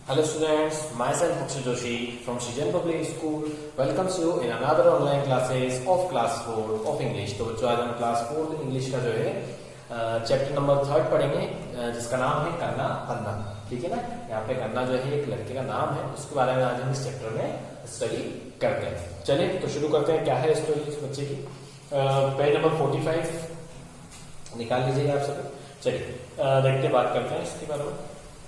Hello students, myself Akshay Joshi from Shijan Public School welcomes you in another online classes of class 4 of English। तो बच्चों आज हम class 4 English का जो है चैप्टर नंबर 3 पढ़ेंगे जिसका नाम है करना पन्ना। ठीक है ना, यहाँ पे करना जो है एक लड़के का नाम है, उसके बारे में आज हम इस चैप्टर में स्टडी करते हैं। चलिए तो शुरू करते हैं। क्या है स्टोरी इस बच्चे की। पेज नंबर 45 निकाल लीजिएगा आप सभी। चलिए देखते बात करते हैं इसके बारे में।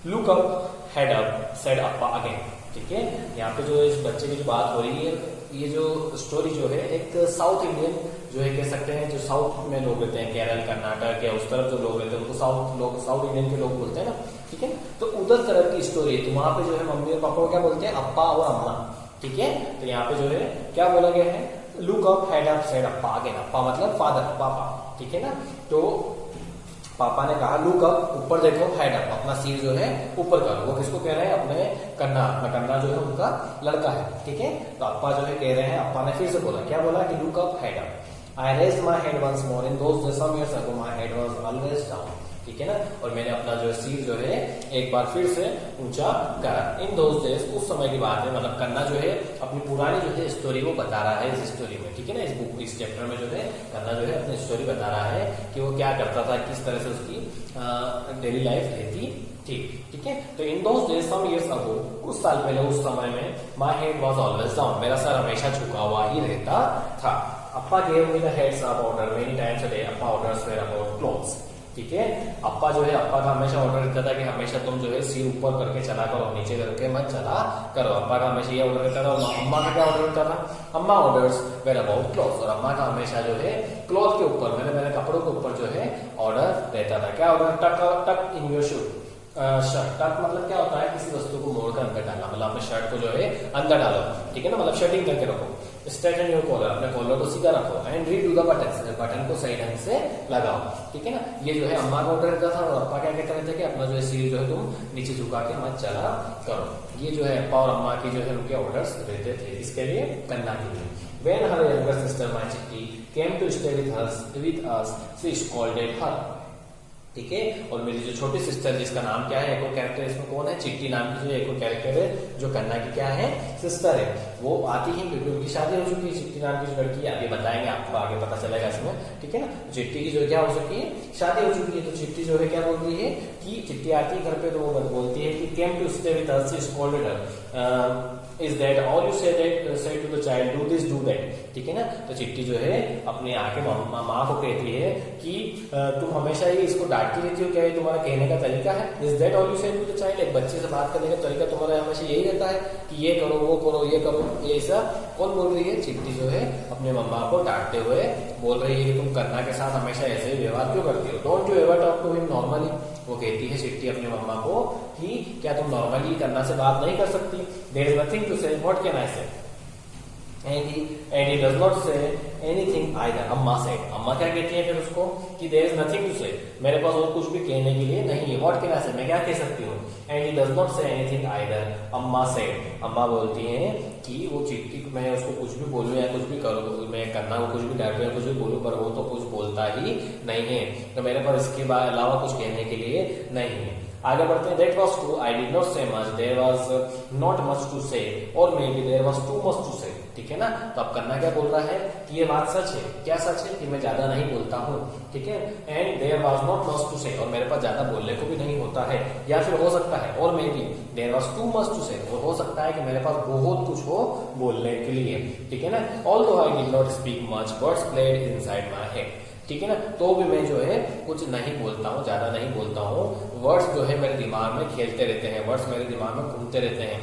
Look up, head up, said Appa again. ठीक है, यहाँ पे जो इस बच्चे की जो बात हो रही है, ये जो स्टोरी जो है एक साउथ इंडियन जो है कह सकते हैं, जो साउथ में लोग रहते हैं, केरल कर्नाटक या उस तरफ जो लोग रहते हैं उनको साउथ इंडियन के लोग बोलते हैं ना। ठीक है, तो उधर तरफ की स्टोरी है। तो वहां पे जो है मम्मी और पापा को क्या बोलते हैं, अप्पा और अम्मा। ठीक है, तो यहाँ पे जो है क्या बोला गया है, look up, head up, said Appa again. Appa मतलब फादर, पापा। ठीक है ना, तो पापा ने कहा लुक अप, ऊपर देखो, हेड अप, अपना सिर जो है ऊपर करो। वो किसको कह रहे हैं, अपने कन्ना। अपना कन्ना जो है उनका लड़का है। ठीक है, तो अप्पा जो है कह रहे हैं, अप्पा ने फिर से बोला, क्या बोला कि look up, head up. I raised my head once more in those days some years ago my head was always down. ठीक है ना, और मैंने अपना जो सिर जो है एक बार फिर से ऊंचा करा। इन दोज़ डेज़, उस समय की बात है, मतलब कन्ना जो है अपनी पुरानी जो है स्टोरी वो बता रहा है इस स्टोरी में। ठीक है ना, इस बुक इस चैप्टर में जो है कन्ना जो है अपनी स्टोरी बता रहा है कि वो क्या करता था, किस तरह से उसकी डेली लाइफ रहती थी। ठीक है, तो in those days some years ago, कुछ साल पहले, उस समय में my head was always down, मेरा सर हमेशा झुका हुआ ही रहता था। Appa gave me the heads up order many times a day. Appa orders were about clothes. ठीक है, अप्पा जो है, अप्पा का हमेशा ऑर्डर रहता था कि हमेशा तुम जो है सिर ऊपर करके चला करो, नीचे करके मत चला करो। अप्पा का हमेशा ये ऑर्डर रहता था। और अम्मा का क्या ऑर्डर रहता था, अम्मा ऑर्डर्स वेयर अबाउट क्लॉथ। और अम्मा का हमेशा जो है क्लॉथ के ऊपर, मेरे कपड़ों के ऊपर जो है ऑर्डर रहता था। क्या ऑर्डर, टक इन योर शूज। शर्ट, टक मतलब क्या होता है, किसी वस्तु को मोड़कर अंदर डालना, मतलब अपने शर्ट को जो है अंदर डालो। ठीक है ना, मतलब शर्टिंग करके रखो। स्ट्रेटन योर कॉलर, अपने कॉलर को सीधा रखो। And redo the button, button को सही ढंग से लगाओ। ठीक है ना, ये जो है अम्मा का ऑर्डर रहता था। और अप्पा क्या कहते रहते कि अपना जो है सिर जो है तुम नीचे झुका के मत चला करो। ये जो है अप्पा और अम्मा की जो है उनके ऑर्डर्स रहते थे। इसके लिए, कन्ना के लिए। When her younger sister my Chitti came to stay with us, she scolded her। ठीक है, और मेरी जो छोटी सिस्टर जिसका नाम क्या है, एक और कैरेक्टर इसमें कौन है, चिट्टी नाम की जो एक और कैरेक्टर है जो कन्ना की क्या है, सिस्टर है। वो आती ही क्योंकि उनकी शादी हो चुकी है, चिट्टी नाम की जो लड़की है, आगे बताएंगे आपको, आगे पता चलेगा इसमें। ठीक है ना, चिट्टी की जो क्या हो चुकी है, शादी हो चुकी है। तो चिट्टी जो है क्या बोल रही है कि चिट्टी आती है घर पे, तो वो बोलती है कि came to stay with us, she scolded her. Is that all you say to the child, do this do that. ठीक है ना, तो चिट्टी जो है अपने आके माँ को कहती है कि तुम हमेशा ही इसको डांटती रहती हो, क्या ये तुम्हारा कहने का तरीका है। Is that all you say to the child, एक बच्चे से बात करने का तरीका तुम्हारा हमेशा यही रहता है कि ये करो, वो करो, ये करो, ये ऐसा। कौन बोल रही है, चिट्टी जो है अपने मम्मा को डांटते हुए बोल रही है कि तुम कन्ना के साथ हमेशा ऐसे ही व्यवहार क्यों करती हो। Don't you ever talk to him normally. वो कहती है चिट्टी अपनी मम्मा को कि क्या तुम नॉर्मली कन्ना से बात नहीं कर सकती। देयर इज नथिंग टू से, व्हाट कैन आई से। And he does not say anything either, अम्मा said। अम्मा क्या कहती है फिर उसको कि there is nothing to say, मेरे पास और कुछ भी कहने के लिए नहीं है। What can I say, मैं क्या कह सकती हूँ। And he does not say anything either, अम्मा said। अम्मा बोलती हैं कि वो चिट्टी, मैं उसको कुछ भी बोलूँ या कुछ भी करूँ, मैं कन्ना को कुछ भी डांटूं या कुछ भी बोलूँ, पर वो तो कुछ बोलता ही नहीं है, तो मेरे पास इसके अलावा कुछ कहने के लिए नहीं है। आगे बढ़ते हैं। That was true, I did not say much, there was not much to say, or maybe there was too much to say। ठीक है ना, तो अब कन्ना क्या बोल रहा है कि ये बात सच है। क्या सच है, कि मैं ज्यादा नहीं बोलता हूँ। ठीक है, and there was not much to say, और मेरे पास ज्यादा बोलने को भी नहीं होता है। या फिर हो सकता है, और maybe there was too much to say, और हो सकता है कि मेरे पास बहुत कुछ हो बोलने के लिए। ठीक है ना, although I did not speak much, words played inside my head. ठीक है ना, तो भी मैं जो है कुछ नहीं बोलता हूँ, ज्यादा नहीं बोलता हूँ। वर्ड्स जो है मेरे दिमाग में खेलते रहते हैं, वर्ड्स मेरे दिमाग में घूमते रहते हैं।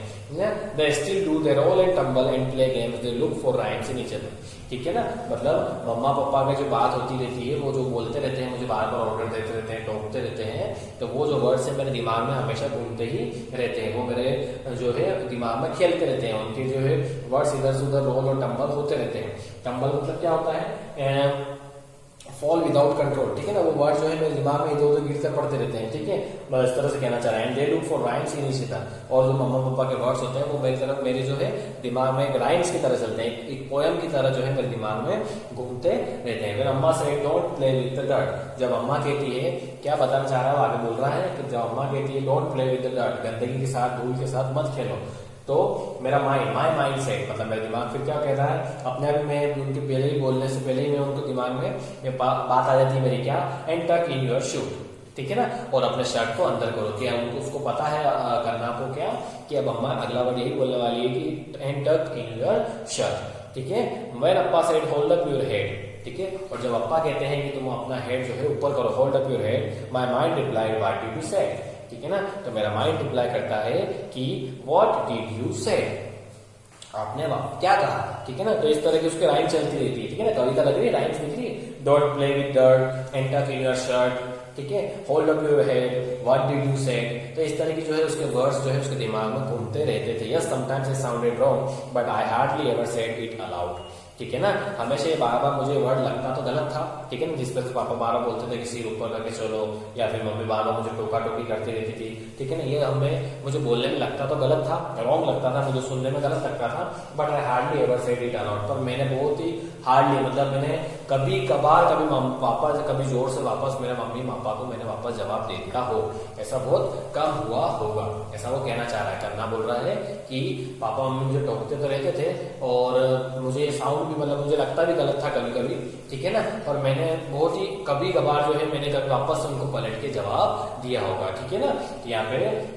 They still do their roll and tumble and play games, they look for rhymes in each other। ठीक है ना, मतलब मम्मा पापा की जो बात होती रहती है, वो जो बोलते रहते हैं, मुझे बार बार ऑर्डर देते रहते हैं, टोकते रहते हैं, तो वो जो वर्ड्स है मेरे दिमाग में हमेशा घूमते ही रहते हैं। वो मेरे जो है दिमाग में खेलते रहते हैं, उनके जो है वर्ड्स इधर से उधर रोल और टम्बल होते रहते हैं। टम्बल मतलब क्या होता है, फॉल विदाउट कंट्रोल, ठीक है ना, वो वर्ड जो है मेरे दिमाग में इधर उधर गिर कर पड़ते रहते हैं, ठीक है, बस इस तरह से कहना चाह रहा है। And they look for rhymes in Ishita, और जो मम्मा पापा के वर्ड्स होते हैं वो मेरी तरफ मेरे जो है दिमाग में एक राइम्स की तरह चलते हैं, एक पोयम की तरह जो है मेरे दिमाग में घूमते रहते हैं। फिर अम्मा से don't play with the dirt, जब अम्मा कहती है, क्या बताना चाह रहा है, आगे बोल रहा है कि जब अम्मा कहती है don't play with the dirt, गंदगी के साथ, धूल के साथ मत खेलो, तो मेरा माइंड, माई माइंड सेट, मतलब मेरा दिमाग फिर क्या कह रहा है, अपने आप में उनके पहले ही बोलने से पहले ही मैं उनको दिमाग में बात आ जाती है मेरी, क्या, एंड टक इन योर शूट, ठीक है ना, और अपने शर्ट को अंदर करो। क्या उनको उसको पता है करना को क्या, कि अब अम्मा अगला वर्ड यही बोलने वाली है कि एंड टक इन योर शर्ट, ठीक है। When Appa said hold up your head, ठीक है, और जब अप्पा कहते हैं कि तुम अपना हेड जो है ऊपर करो, hold up your head, my mind replied what did you से, ठीक है ना, तो मेरा माइंड रिप्लाई करता है कि व्हाट डिड यू से, आपने क्या कहा, ठीक है ना। तो इस तरह की उसकी राइम चलती रहती है, ठीक है ना, कविता लग रही है, राइम्स दिख रही है, don't play with dirt, and टक इन योर शर्ट, ठीक है, hold up your head, what did you से, तो इस तरह की जो है उसके वर्ड्स जो है उसके दिमाग में घूमते रहते थे। Yes sometimes it sounded wrong but I hardly ever said it allowed, ठीक है ना, हमेशा ये बार बार मुझे वर्ड लगता तो गलत था, ठीक है ना, जिस तरह से पापा बार बार बोलते थे कि सिर ऊपर करके चलो, या फिर मम्मी बार बार मुझे टोका टोकी करती रहती थी, ठीक है ना, ये हमें मुझे बोलने में लगता तो गलत था, रॉन्ग लगता था, मुझे सुनने में गलत लगता था, but I hardly ever said it allowed, पर मैंने बहुत ही हार्डली, मतलब मैंने कभी कभार, कभी पापा से कभी जोर से वापस मेरे मम्मी पापा को मैंने वापस जवाब दे दिया हो, ऐसा बहुत कम हुआ होगा, ऐसा वो कहना चाह रहा है, करना बोल रहा है कि पापा मम्मी मुझे टोकते तो रहते थे और मुझे साउंड भी, मतलब मुझे लगता भी गलत था कभी कभी, ठीक है ना, और मैंने बहुत ही कभी कभार जो है मैंने कभी वापस उनको पलट के जवाब दिया होगा, ठीक है ना। यहाँ पे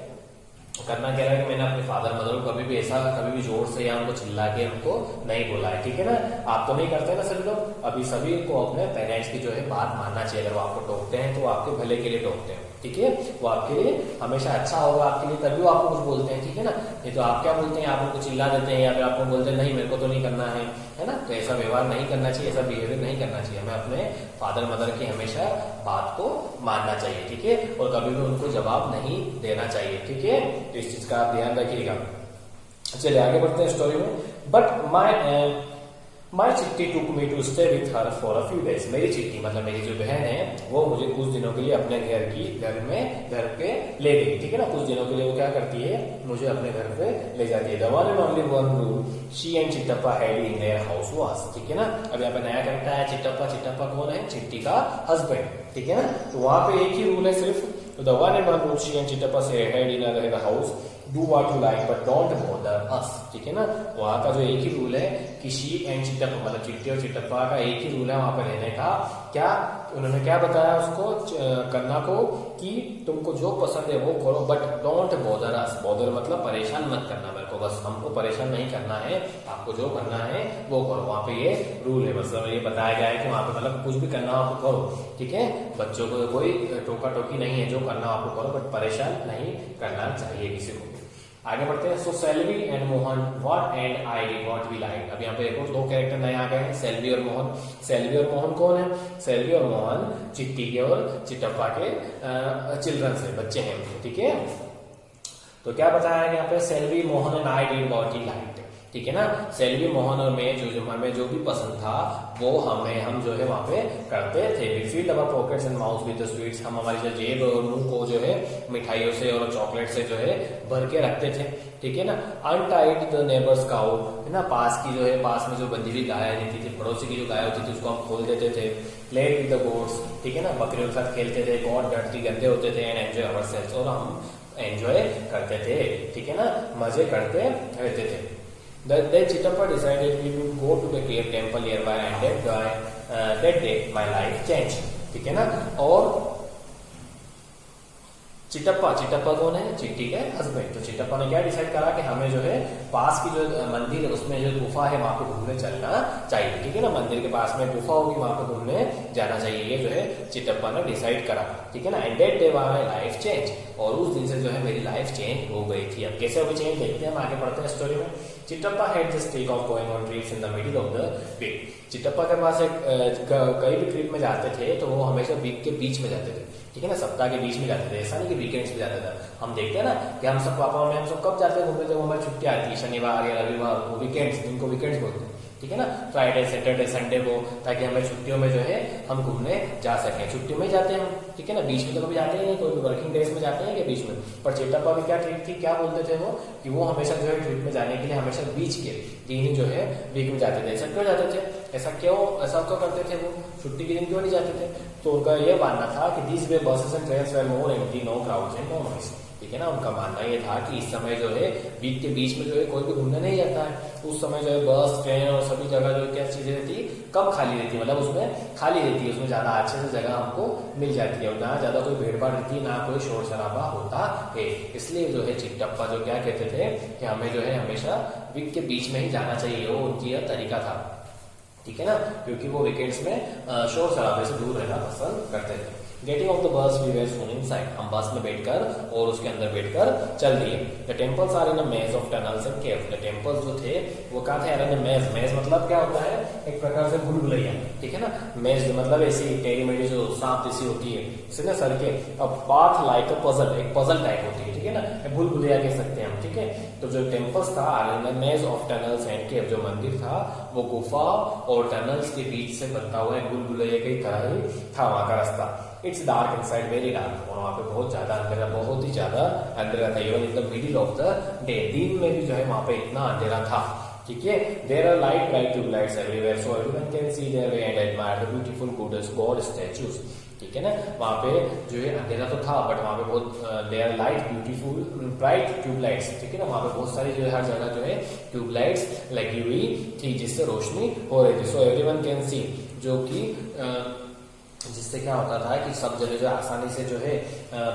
करना कह रहा है कि मैंने अपने फादर मदर को कभी भी ऐसा, कभी भी जोर से या उनको चिल्ला के उनको नहीं बोला है, ठीक है ना। आप तो नहीं करते ना सभी लोग, अभी सभी को अपने पेरेंट्स की जो है बात मानना चाहिए, अगर वो आपको टोकते हैं तो वो आपके भले के लिए टोकते हैं, ठीक है, वो आपके लिए हमेशा अच्छा होगा आपके लिए, तभी वो आपको कुछ बोलते हैं, ठीक है ना। ये तो आप क्या बोलते हैं, आप उनको चिल्ला देते हैं या फिर आपको बोलते हैं नहीं मेरे को तो नहीं करना है ना, तो ऐसा व्यवहार नहीं करना चाहिए, ऐसा बिहेवियर नहीं करना चाहिए, हमें अपने फादर मदर की हमेशा बात को मानना चाहिए, ठीक है, और कभी भी उनको जवाब नहीं देना चाहिए, ठीक है, तो इस चीज का आप ध्यान रखिएगा। चलिए आगे बढ़ते हैं स्टोरी में। But my Chitti took me to stay with her for a few days, मेरी चिट्टी मतलब मेरी जो बहन है वो मुझे कुछ दिनों के लिए अपने घर पे ले गई, ठीक है ना, कुछ दिनों के लिए वो क्या करती है, मुझे अपने घर पे ले जाती है। The one and only one rule she and Chittappa had in their house was, ठीक है ना, अब यहाँ पे नया कैरेक्टर है चिट्टप्पा। चिट्टप्पा कौन है, चिट्टी का हस्बैंड, ठीक है ना, तो वहां पे एक ही रूल है सिर्फ, the one and one rule she and Chittappa से had in their house, do what you like but don't bother us, ठीक है ना, वहां का जो एक ही रूल है कि शी एंड चिट्टप्पा, मतलब चिट्टी और चिट्टप्पा का एक ही रूल है वहां पर रहने का। क्या उन्होंने क्या बताया उसको करना को, कि तुमको जो पसंद है वो करो but don't bother us, bother मतलब परेशान मत करना मेरे को, बस हमको परेशान नहीं करना है, आपको जो करना है वो करो, वहां पे ये रूल है, मतलब ये बताया गया है कि वहां पे मतलब कुछ भी करना आपको करो, ठीक है, बच्चों को कोई टोका टोकी नहीं है, जो करना आपको करो बट परेशान नहीं करना चाहिए किसी को। आगे बढ़ते हैं। So Selvi and Mohan what and I did what we like, अब यहाँ पे एक और दो कैरेक्टर नए आ गए हैं, सेल्वी और मोहन। सेल्वी और मोहन कौन है, सेल्वी और मोहन चिट्टी के और चिट्टप्पा के चिल्ड्रन से बच्चे हैं, ठीक है। तो क्या बताया है यहाँ पे, Selvi Mohan and I did what we like, ठीक है ना, सेल्वी मोहन और मैं जो हमें जो भी पसंद था वो हम जो है वहां पे करते थे। We filled our pockets and mouth with the sweets, हम हमारी जो जेब और मुंह को जो है मिठाइयों से और चॉकलेट से जो है भर के रखते थे, ठीक है ना। अनटाइड द नेबर्स काउ, है ना, पास की जो है, पास में जो बंधी हुई गाय रहती थी, पड़ोसी की जो गाय होती थी उसको हम खोल देते थे। प्लेड विद द गोट्स, ठीक है ना, बकरियों के साथ खेलते थे, गॉड डर्टी गंदे होते थे, एंड एंजॉय अवरसेल्व्स, और हम एंजॉय करते थे, ठीक है ना, मजे करते रहते थे। Then Chittappa decided we would go to the cave temple nearby and that day my life changed, ठीक है ना। और चिट्टप्पा कौन है, चिट्टी के हस्बैंड। तो चिट्टप्पा ने क्या डिसाइड करा कि हमें जो है पास की जो मंदिर है उसमें जो गुफा है वहां पे घूमने चलना चाहिए, ठीक है ना, मंदिर के पास में गुफा होगी वहां पे घूमने जाना चाहिए, ये जो है चिट्टप्पा ने डिसाइड करा, ठीक है ना। And that day my life change, और उस दिन से जो है मेरी लाइफ चेंज हो गई थी। अब कैसे हो गई चेंज देखते हैं, हम आगे बढ़ते हैं स्टोरी में। Chittappa had the streak of going on trips in the middle of the week. Chittappa के पास एक कहीं भी ट्रिप में जाते थे तो वो हमेशा वीक के बीच में जाते थे, ठीक है ना, सप्ताह के बीच में जाते थे, ऐसा नहीं कि वीकेंड्स में जाता था। हम देखते हैं ना कि हम सब पापा में हम सब कब जाते हैं घूमने, जब हमारी छुट्टी आती है, शनिवार या रविवार, वो वीकेंड्स, जिनको वीकेंड्स बोलते हैं, ठीक है ना, फ्राइडे सैटरडे संडे वो, ताकि हमें छुट्टियों में जो है हम घूमने जा सकें। छुट्टियों में ही जाते हैं हम, ठीक है ना, बीच में तो कभी जाते ही नहीं, कोई भी वर्किंग डेज में जाते हैं क्या बीच में। पर चिट्टप्पा की क्या ट्रिक थी, क्या बोलते थे वो, कि वो हमेशा जो है ट्रिप में जाने के लिए हमेशा बीच के दिन ही जो है वीक में जाते थे। ऐसा क्यों जाते थे, ऐसा क्यों करते थे वो, छुट्टी के दिन क्यों नहीं जाते थे। तो उनका यह मानना था कि this way buses and trains were more empty, no crowds and no noise, ठीक है ना। उनका मानना ये था कि इस समय जो है वीक के बीच में जो है कोई भी घूमने नहीं जाता है। उस समय जो है बस ट्रेन और सभी जगह जो क्या चीजें रहती, कम खाली रहती है, मतलब उसमें खाली रहती है, उसमें ज्यादा अच्छे से जगह हमको मिल जाती है, और ना ज्यादा कोई भीड़ भाड़ रहती है, ना कोई शोर शराबा होता है। इसलिए जो है चिट्टप्पा जो क्या कहते थे कि हमें जो है हमेशा वीक के बीच में ही जाना चाहिए, वो उनकी यह तरीका था, ठीक है ना, क्योंकि वो वीकेंड्स में शोर शराबे से दूर रहना पसंद करते थे। Getting off the bus we were soon inside, हम बस में बैठकर और उसके अंदर बैठकर चल दिए। द टेम्पल्स आर इन अ मेज of tunnels and caves, the temples जो थे वो कहाँ थे, इन मेज, मेज मतलब क्या होता है, एक प्रकार से भूल-भुलैया, ठीक है ना। मेज मतलब ऐसी टेढ़ी मेढ़ी जो सांप जैसी होती है, इसे ना सड़कें, अब पाथ लाइक अ पजल, एक पजल टाइप होती है, ठीक है ना, भूल-भुलैया कह सकते हैं हम, ठीक है। तो जो टेम्पल्स था इन अ मेज ऑफ टनल्स एंड केव, जो मंदिर था वो गुफा और टनल्स के बीच से बनता हुआ एक भूल-भुलैया की तरह ही था वहां का रास्ता। It's dark inside, very dark, और वहाँ पे बहुत ज्यादा अंधेरा, बहुत ही ज्यादा अंधेरा था। Even in the middle of the day, दिन में भी जो है वहाँ पे इतना अंधेरा था, ठीक है। There are light bright tube lights everywhere so everyone can see their way and admire the beautiful god statues, ठीक है ना। वहाँ पे जो है अंधेरा तो था, बट वहाँ पे बहुत there light beautiful bright tube lights, ठीक है ना, वहाँ पे बहुत सारी जो है हर जगह जो है ट्यूब लाइट्स लगी हुई थी जिससे रोशनी हो रही थी। सो एवरीवन कैन सी, जो कि जिससे क्या होता था कि सब जगह जो आसानी से जो है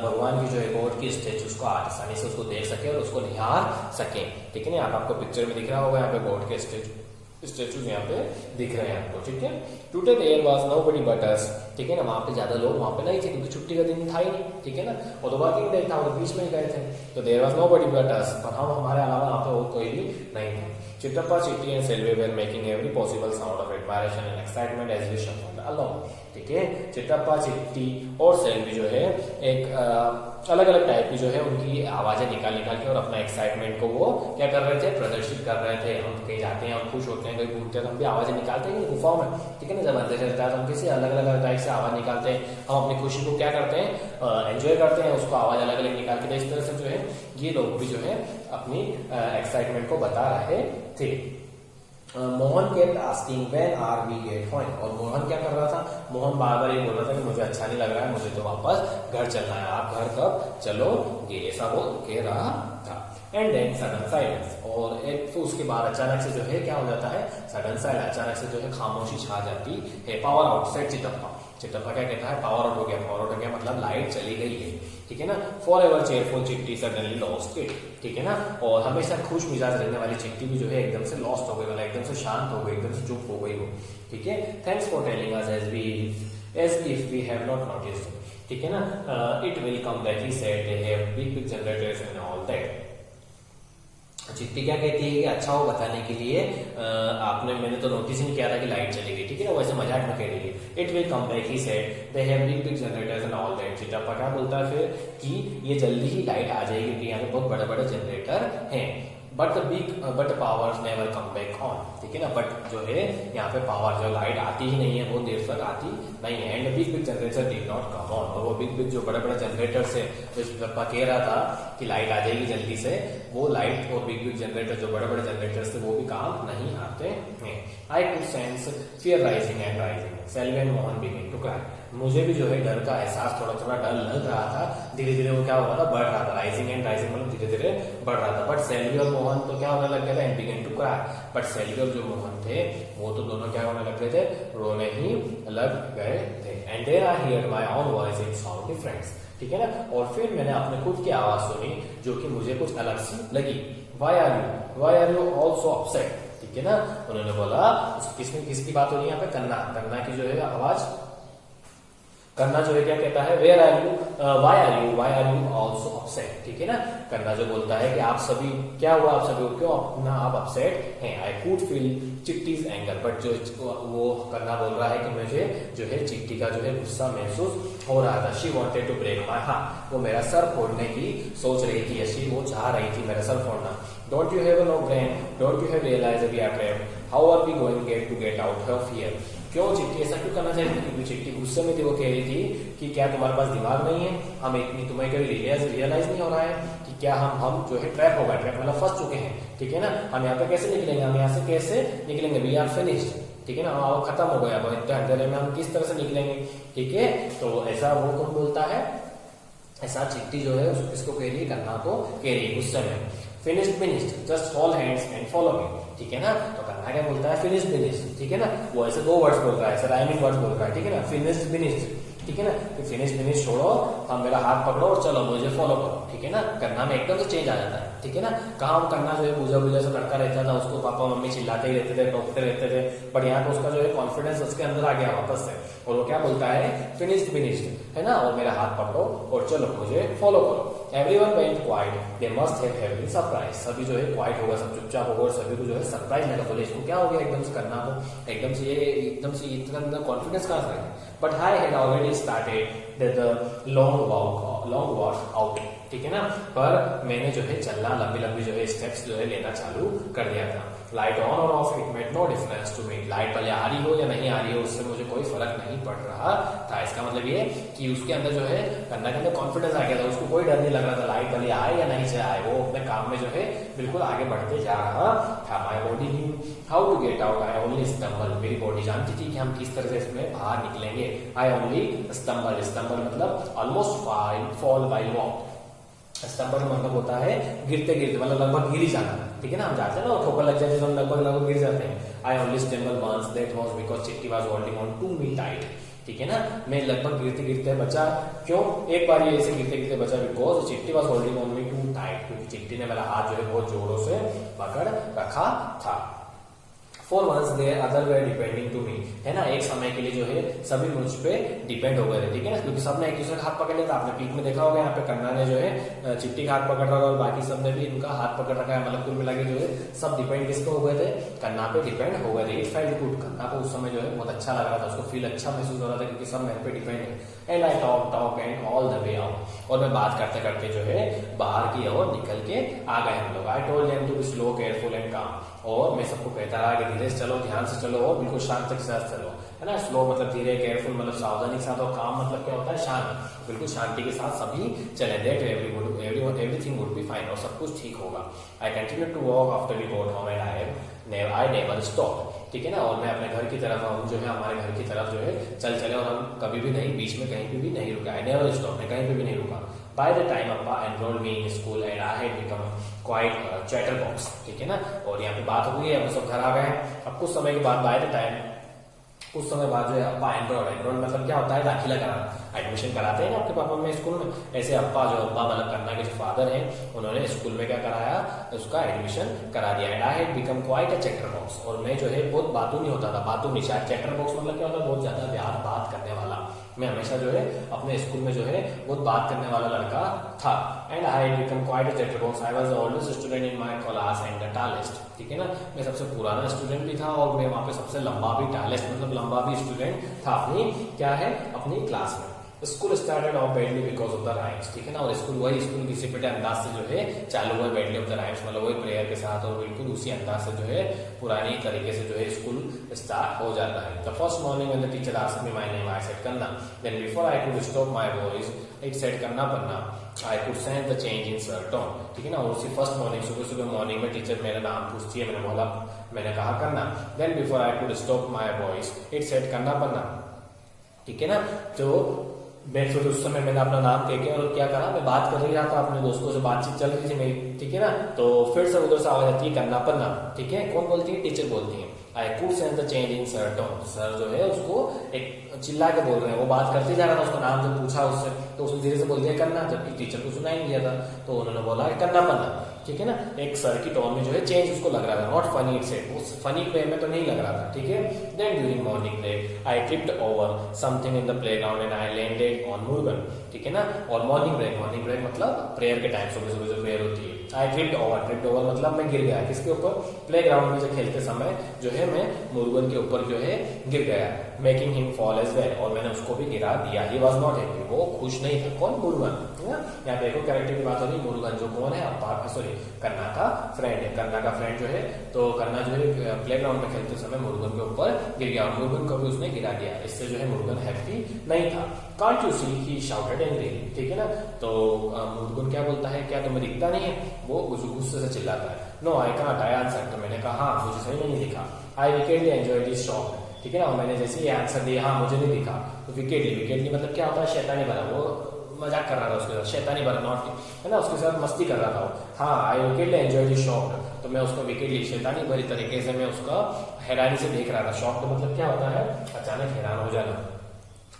भगवान की जो है गॉड की स्टेचूज को आसानी से उसको देख सके और उसको निहार सके, ठीक है ना। आपको पिक्चर में दिख रहा होगा यहाँ पे गॉड के स्टेचूज यहाँ पे दिख रहे हैं आपको, ठीक है। Today there was nobody but us, ठीक है ना, वहाँ पे ज्यादा लोग वहाँ पे नहीं थे क्योंकि छुट्टी का दिन था ही नहीं, ठीक है ना, और तो वर्किंग डे था, और बीच में ही गए थे। तो देयर वाज नोबडी बट अस, पर हम हमारे अलावा वहाँ पे और कोई भी नहीं थे। Chittappa, Chitti and Selvi were making every possible sound of admiration and excitement as we shuffled along, ठीक है। चिट्टप्पा, चिट्टी और सेल्वी जो है एक अलग अलग टाइप की जो है उनकी आवाजें निकाल के और अपना एक्साइटमेंट को वो क्या कर रहे थे, प्रदर्शित कर रहे थे। हम कहीं जाते हैं, हम खुश होते हैं, कहीं घूमते हैं, तो हम भी आवाजें निकालते हैं गुफाओं में, ठीक है ना। जब अंधेरे रहता है तो हम किसी अलग अलग टाइप से आवाज निकालते हैं, हम अपनी खुशी को क्या करते हैं, एंजॉय करते हैं, उसको आवाज अलग अलग निकाल के। इस तरह से जो है ये लोग भी जो है अपनी एक्साइटमेंट को बता रहे थे। Mohan kept asking when are we get home, और मोहन क्या कर रहा था, मोहन बार बार ये बोल रहा था कि मुझे अच्छा नहीं लग रहा है, मुझे तो वापस घर चलना है, आप घर कब चलोगे, ऐसा वो कह रहा था। एंड देन सडन साइलेंस, और एक तो उसके बाद अचानक से जो है क्या हो जाता है, सडन साइलेंस, अचानक से जो है खामोशी छा जाती है। पावर आउटसाइड चिट्टप्पा, चिट्टप्पा क्या कहता है, पावर आउट हो गया, पावर आउट हो गया मतलब लाइट चली गई है, ठीक है ना। फॉर एवर चेयरफुल चिट्टी सडनली लॉस्ट इट, ठीक है ना, और हमेशा खुश मिजाज रहने वाली चिट्टी भी जो है एकदम से लॉस्ट हो गई, मतलब एकदम से शांत हो गई, एकदम से चुप हो गई वो, ठीक है। Thanks for telling us as if we have not noticed, ठीक है ना। It will come back, he said they have big generators and all that. Chitti क्या कहती है कि अच्छा हो बताने के लिए, आपने मैंने तो नोटिस ही नहीं किया था कि लाइट चली गई, ठीक है ना, वैसे मजाक में कह रही है। It will come back, he said they have big generators and all that. Chittappa क्या बोलता है फिर कि ये जल्दी ही लाइट आ जाएगी क्योंकि यहाँ पे बहुत बड़े बड़े जनरेटर हैं। But powers never come back on, ठीक है ना, बट जो है यहाँ पे पावर जो लाइट आती ही नहीं है, बहुत देर तक आती नहीं है। And big generator did not come on, और वो बिग जो बड़े बड़े जनरेटर से चिट्टप्पा कह रहा था कि लाइट आ जाएगी जल्दी से, वो लाइट और बिग जनरेटर जो बड़े बड़े जनरेटर से वो भी काम नहीं आते हैं। I could sense fear rising and rising, Selvi and Mohan begin to cry, मुझे भी जो है डर का एहसास थोड़ा थोड़ा डर लग रहा था, धीरे धीरे वो क्या हो रहा था, बढ़ रहा था, राइजिंग एंड राइजिंग मतलब धीरे धीरे बढ़ रहा था। बट सेल्वी और मोहन तो क्या होने लग गया था, and begin to cry, but Selvi और जो मोहन थे वो तो दोनों क्या होने लग गए थे, रोने ही लग गए थे। And there I hear my own voice in sound difference, ठीक है ना, और फिर मैंने अपने खुद की आवाज सुनी जो कि मुझे कुछ अलग सी लगी। Why are you also upset, ठीक है ना, उन्होंने बोला, किसकी बात हो रही है यहाँ पे, कन्ना की जो है आवाज करना जो है क्या कहता है, where are you, why are you also upset, ठीक है ना। करना जो बोलता है कि आप सभी क्या हुआ, आप सभी क्यों अपना आप अपसेट हैं। I could feel Chitti's anger, but जो वो करना बोल रहा है कि मुझे जो है चिट्टी का जो है गुस्सा महसूस हो रहा था। She wanted to break my heart, वो मेरा सर फोड़ने की सोच रही थी, ऐसी वो चाह रही थी मेरा सर फोड़ना। Don't you have no brain, don't you have realize we are trapped, how are we going to get out of here. क्यों चिट्टी ऐसा क्यों करना चाहती थी, क्योंकि चिट्टी गुस्से में थी। वो कह रही थी कि क्या तुम्हारे पास दिमाग नहीं है, हम इतनी तुम्हें कभी रियलाइज नहीं हो रहा है कि क्या हम जो है ट्रैप हो गए, ट्रैप मतलब फंस चुके हैं, ठीक है ना। हम यहाँ पे कैसे निकलेंगे, हम यहाँ से कैसे निकलेंगे, वी आर फिनिश्ड, ठीक है ना, हम खत्म हो गया, अब इतने अंधेरे में हम किस तरह से निकलेंगे, ठीक है। तो ऐसा वो कौन बोलता है, ऐसा चिट्टी जो है किसको कह रही है, करना को कह रही है गुस्से में। Finished just hold hands and follow me, ठीक है ना। तो करना क्या बोलता है, फिनिश्ड, ठीक है ना। वो ऐसे दो वर्ड्स बोल रहा है, ऐसे राइमिंग वर्ड्स बोल रहा है, ठीक है ना। फिनिश्ड, ठीक है ना। तो फिनिश छोड़ो, हम मेरा हाथ पकड़ो और चलो मुझे फॉलो करो, ठीक है ना। करना में एकदम से चेंज आ जाता है, ठीक है ना। कहाँ हम करना जो है बुझा से लड़का रहता था, उसको पापा मम्मी चिल्लाते ही रहते थे, टोकते रहते थे, बट यहाँ पे उसका जो है कॉन्फिडेंस उसके अंदर आ गया वापस से, और वो क्या बोलता है, फिनिश्ड, है ना, और मेरा हाथ पकड़ो और चलो मुझे फॉलो करो। Everyone went quiet. They must have been surprised. सभी जो है क्वाइट होगा, सब चुपचाप होगा और सभी को जो है सरप्राइज लगा, बोले इसको क्या हो गया एकदम से करना को, एकदम से इतना कॉन्फिडेंस कहाँ से आया। But I had already started the long walk out, ठीक है ना। पर मैंने जो है चलना, लंबी जो है स्टेप्स जो है लेना चालू कर दिया था। लाइट ऑन और off it made no difference to me, light भले आ रही हो या नहीं आ रही हो उससे मुझे कोई फर्क नहीं पड़ रहा था। इसका मतलब ये कि उसके अंदर जो है करना के अंदर कॉन्फिडेंस आ गया था, उसको कोई डर नहीं लग रहा था, लाइट भले आए या नहीं से आए, वो अपने काम में जो है बिल्कुल आगे बढ़ते जा रहा था। My body knew how to get out, I only stumble, मेरी बॉडी जानती थी कि हम किस तरह से इसमें बाहर निकलेंगे। आई ओनली स्टम्बल मतलब almost fall by walk. Stumble मतलब होता है गिरते मतलब लगभग गिर ही जाना, ठीक है ना। हम जाते हैं ना ठोकर लग जाते हैं तो हम लगभग गिर जाते हैं। I only stumble once, that was because Chitti was holding on to me tight, ठीक है ना। मैं लगभग गिरते बचा, क्यों, एक बार ये ऐसे गिरते बचा, because Chitti was holding on me too tight, क्योंकि चिट्टी ने मेरा हाथ जो है बहुत जोरों से पकड़ रखा था। For once the other way depending to me, है ना, एक समय के लिए जो है सभी मुझ पे डिपेंड हो गए थे, ठीक है ना, क्योंकि सबने एक दूसरे का हाथ पकड़ लिया था। आपने पीक में देखा होगा, यहाँ पे कन्ना ने जो है चिट्टी का हाथ पकड़ रखा और बाकी सबने भी इनका हाथ पकड़ रखा है, मतलब कुल मिला के जो है सब डिपेंड किसको हो गए थे, कन्ना पे डिपेंड हो गए थे। इट फेल्ट गुड, कन्ना को उस समय जो है बहुत अच्छा लग रहा था, उसको फील अच्छा महसूस हो रहा था क्योंकि सब मेरे पे डिपेंड है। And I talk and all the way out, और मैं बात करते करते जो है बाहर की ओर निकल के आ गए हम लोग। I told them to be slow, careful and calm, और मैं सबको कहता रहा कि धीरे से चलो, ध्यान से चलो और बिल्कुल शांत के साथ चलो, है ना। स्लो मतलब धीरे, केयरफुल मतलब सावधानी के साथ, और काम मतलब क्या होता है, शांत, बिल्कुल शांति के साथ सभी चले। That everything would be fine, और सब कुछ ठीक होगा। I continue to walk after we got home and I never stop, ठीक है ना। और मैं अपने घर की तरफ, हम जो है हमारे घर की तरफ जो है चले और हम कभी भी नहीं, बीच में कहीं पे भी नहीं रुका। आई नेवर स्टॉप, मैं कहीं पे भी नहीं रुका। By the time Appa enrolled me in school and I had become quite chatterbox, ठीक है ना। और यहाँ पे बात हो गई है, हम सब घर आ गए हैं। अब कुछ समय के बाद by the time, कुछ समय बाद जो है अप्पा एनरोल मतलब क्या होता है, दाखिला कराना, एडमिशन कराते हैं ना आपके पापा में स्कूल में, ऐसे अप्पा जो अप्पा मतलब कन्ना के जो फादर हैं, उन्होंने स्कूल में क्या कराया, उसका एडमिशन करा दिया। And I had become quite a chatter box, और मैं जो है बहुत बातू नहीं होता था, बातू नहीं, शायद चैटर बॉक्स मतलब क्या होता है, बहुत ज्यादा बात करने वाला। मैं हमेशा जो है अपने स्कूल में जो है बहुत बात करने वाला लड़का था। And I had become quite a chatter box, I was the oldest student in my class and the tallest, ठीक है ना। मैं सबसे पुराना स्टूडेंट भी था और मैं वहां पे सबसे लंबा भी, टॉलेस्ट मतलब लंबा भी स्टूडेंट था अपनी, क्या है, अपनी क्लास में। School started off badly because of the rhymes, ठीक है ना। और स्कूल किसी पिटे अंदाज से जो है चालू हुआ, बैडली ऑफ द राइम्स मतलब वही प्रेयर के साथ, और बिल्कुल उसी अंदाज से जो है पुरानी तरीके से जो है स्कूल स्टार्ट हो जाता है। The first morning when the teacher asked me my name, I said Kanna, then before I could stop my voice it said Kanna Panna, I could sense the change in sir tone, ठीक है ना। और उसी first morning, सुबह morning में teacher मेरा नाम पूछती है, मैंने कहा Kanna, then before I could stop my voice it said Kanna Panna, ठीक है ना। तो मैं फिर उस समय मैंने अपना नाम कह के और क्या करा, मैं बात कर रही था अपने दोस्तों से, बातचीत चल रही थी मेरी, ठीक है ना। तो फिर से उधर से आवाज आती है कन्ना पन्ना, ठीक है, कौन बोलती है, टीचर बोलती है। आई could sense the change in sir tone, sir जो है उसको एक चिल्ला के बोल रहे हैं, वो बात करते जा रहा था, उसका नाम जब पूछा उससे तो उसने धीरे से बोल दिया कन्ना, जबकि टीचर को सुनाई नहीं दिया था, तो उन्होंने बोला कन्ना पन्ना। ठीक है ना, एक सर की टोन में जो है चेंज उसको लग रहा था, नॉट फनी इट सेड, उस फनी वे में तो नहीं लग रहा था, ठीक है। Then during morning break I tripped over something in the playground and I landed on Murugan, ठीक है ना। और मॉर्निंग ब्रेक मतलब प्रेयर के टाइम, सुबह सुबह जो प्रेयर होती है। आई ट्रिप्ड ओवर मतलब मैं गिर गया, किसके ऊपर, प्लेग्राउंड में जो खेलते समय जो है मैं मुरुगन के ऊपर जो है गिर गया, making him fall as well, और मैंने उसको भी गिरा दिया। ही वॉज नॉट हैप्पी, वो खुश नहीं था। कौन, मुरुगन, है ना। यहाँ देखो कैरेक्टर की बात हो रही, मुरुगन जो कौन है, सॉरी कन्ना का फ्रेंड है, कन्ना का फ्रेंड जो है, तो कन्ना जो है प्लेग्राउंड में खेलते समय मुरुगन के ऊपर गिर गया और मुरुगन को भी उसने गिरा दिया, इससे जो है मुरुगन हैप्पी नहीं था। Can't you see, he shouted angrily, ठीक है ना। तो मुरुगन क्या बोलता है, क्या तुम्हें दिखता नहीं है, वो गुस्से से चिल्लाता है। No I can't, I answer, तो मैंने कहा हाँ मुझे सही नहीं दिखा। I wickedly enjoyed this shot, ठीक है ना, और मैंने जैसे ये आंसर दिया हाँ मुझे नहीं दिखा, तो विकेटली मतलब क्या होता है, शैतानी भरा, वो मजाक कर रहा था उसके साथ, शैतानी भरा नॉट, है ना, उसके साथ मस्ती कर रहा था। हाँ आई विकेटली एंजॉयड दिस शॉट, तो मैं उसको विकेटली शैतानी भरी तरीके से मैं उसका हैरानी से देख रहा था। शॉक का मतलब क्या होता है, अचानक हैरान हो जाना।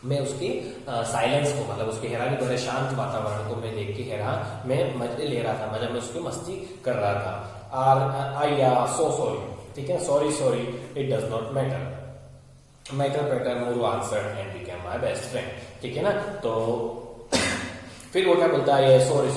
मैं उसकी साइलेंस को, मतलब उसकी हैरानी भरे शांत वातावरण को मैं देख के हैरान, मैं मजे ले रहा था, मतलब मैं उसकी मस्ती कर रहा था। और सो सॉरी, ठीक है, sorry it does not matter Moru answered and became my best friend, ठीक है ना। तो फिर वो क्या बोलता है, ये सॉरी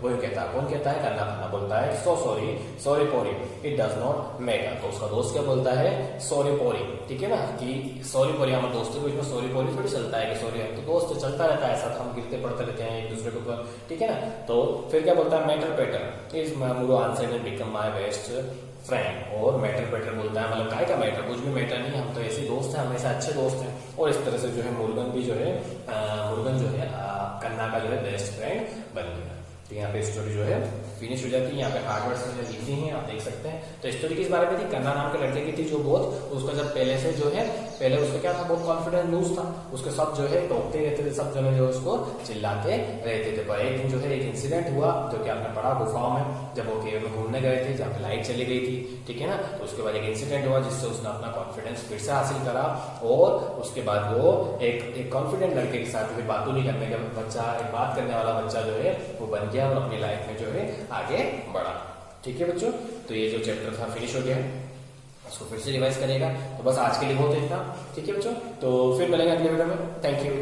वही कहता है, कौन कहता है, कन्ना बोलता है सॉरी पोरी इट डज नॉट मैटर, तो उसका दोस्त क्या बोलता है, सॉरी पोरी, ठीक है ना, कि सॉरी पोरी, हमारे दोस्तों के बीच में सॉरी पोरी थोड़ी चलता है कि सॉरी, तो दोस्त चलता रहता है ऐसा, हम गिरते पड़ते रहते हैं एक दूसरे के ऊपर, ठीक है ना। तो फिर क्या बोलता है, matter is Moru answered and become my best friend, और मैटर बोलता है, मतलब काय का मैटर, कुछ भी मैटर नहीं, हम तो ऐसे दोस्त हैं, हमेशा अच्छे दोस्त हैं। और इस तरह से जो है मुरुगन जो है कन्ना का जो है बेस्ट फ्रेंड बन गया। तो यहाँ पे स्टोरी जो है फिनिश हो जाती है। यहाँ पे हार्ड वर्ड्स मैंने लिख दी हैं, आप देख सकते हैं। तो स्टोरी किस बारे में थी, कन्ना नाम के लड़के की थी, जो बहुत उसका जब पहले से जो है, पहले उसका क्या था, बहुत कॉन्फिडेंट लूज था, उसके सब जो है टोकते रहते थे, सब जने जो उसको चिल्लाते रहते थे। पर एक दिन जो है एक इंसिडेंट हुआ, जो कि आपने पढ़ा गुफाओं में, जब वो केव में घूमने गए थे, जहाँ पे लाइट चली गई थी, ठीक है ना। तो उसके बाद एक इंसिडेंट हुआ जिससे उसने अपना कॉन्फिडेंस फिर से हासिल करा, और उसके बाद वो एक कॉन्फिडेंट लड़के के साथ जो है बातों नहीं करने का बच्चा, एक बात करने वाला बच्चा जो है वो बन गया, और अपनी लाइफ में जो है आगे बढ़ा। ठीक है बच्चों, तो ये जो चैप्टर था फिनिश हो गया है, उसको फिर से रिवाइज करेगा। तो बस आज के लिए बहुत इतना, ठीक है बच्चों, तो फिर मिलेंगे अगले वीडियो में। Thank you.